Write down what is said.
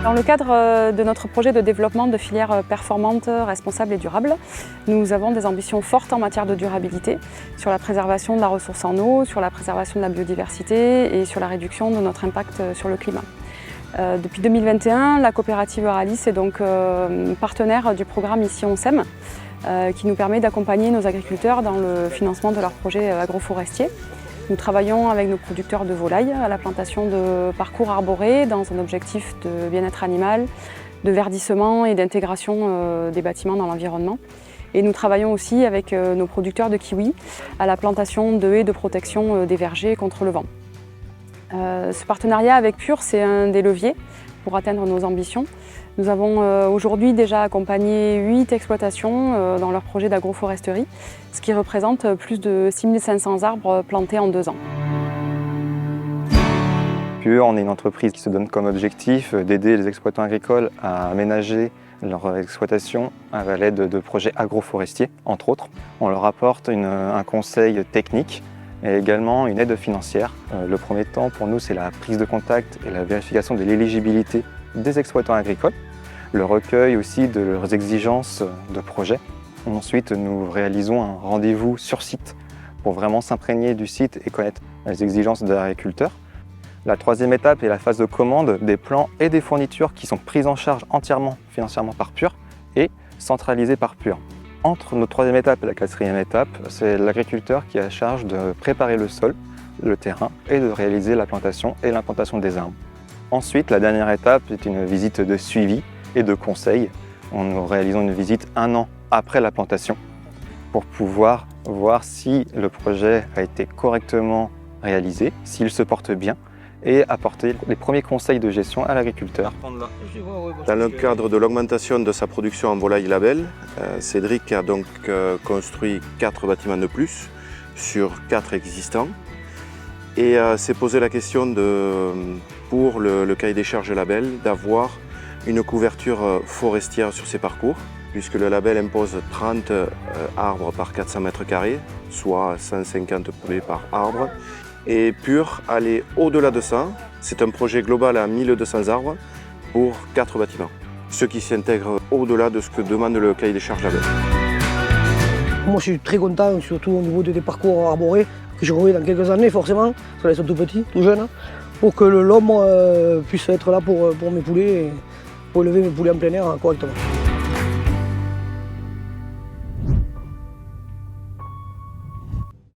Dans le cadre de notre projet de développement de filières performantes, responsables et durables, nous avons des ambitions fortes en matière de durabilité, sur la préservation de la ressource en eau, sur la préservation de la biodiversité et sur la réduction de notre impact sur le climat. Depuis 2021, la coopérative Euralis est donc partenaire du programme Ici on sème, qui nous permet d'accompagner nos agriculteurs dans le financement de leurs projets agroforestiers. Nous travaillons avec nos producteurs de volailles à la plantation de parcours arborés dans un objectif de bien-être animal, de verdissement et d'intégration des bâtiments dans l'environnement. Et nous travaillons aussi avec nos producteurs de kiwis à la plantation de haies de protection des vergers contre le vent. Ce partenariat avec Pure, c'est un des leviers pour atteindre nos ambitions. Nous avons aujourd'hui déjà accompagné 8 exploitations dans leur projet d'agroforesterie, ce qui représente plus de 6500 arbres plantés en 2 ans. Pure, on est une entreprise qui se donne comme objectif d'aider les exploitants agricoles à aménager leur exploitation à l'aide de projets agroforestiers, entre autres. On leur apporte un conseil technique et également une aide financière. Le premier temps, pour nous, c'est la prise de contact et la vérification de l'éligibilité des exploitants agricoles, le recueil aussi de leurs exigences de projet. Ensuite, nous réalisons un rendez-vous sur site pour vraiment s'imprégner du site et connaître les exigences de l'agriculteur. La troisième étape est la phase de commande des plants et des fournitures qui sont prises en charge entièrement financièrement par Pure et centralisées par Pure. Entre notre troisième étape et la quatrième étape, c'est l'agriculteur qui a la charge de préparer le sol, le terrain et de réaliser la plantation et l'implantation des arbres. Ensuite, la dernière étape est une visite de suivi et de conseil. Nous réalisons une visite 1 an après la plantation pour pouvoir voir si le projet a été correctement réalisé, s'il se porte bien et apporter les premiers conseils de gestion à l'agriculteur. Dans le cadre de l'augmentation de sa production en volaille label, Cédric a donc construit 4 bâtiments de plus sur 4 existants et s'est posé la question pour le cahier des charges label d'avoir une couverture forestière sur ses parcours, puisque le label impose 30 arbres par 400 mètres carrés, soit 150 poulets par arbre. Et Pure aller au-delà de ça, c'est un projet global à 1200 arbres pour 4 bâtiments, ce qui s'intègre au-delà de ce que demande le cahier des charges label. Moi je suis très content, surtout au niveau des parcours arborés, que je revois dans quelques années forcément, parce que là ils sont tout petits, tout jeunes, pour que l'homme puisse être là pour mes poulets, et pour élever mes poulets en plein air correctement.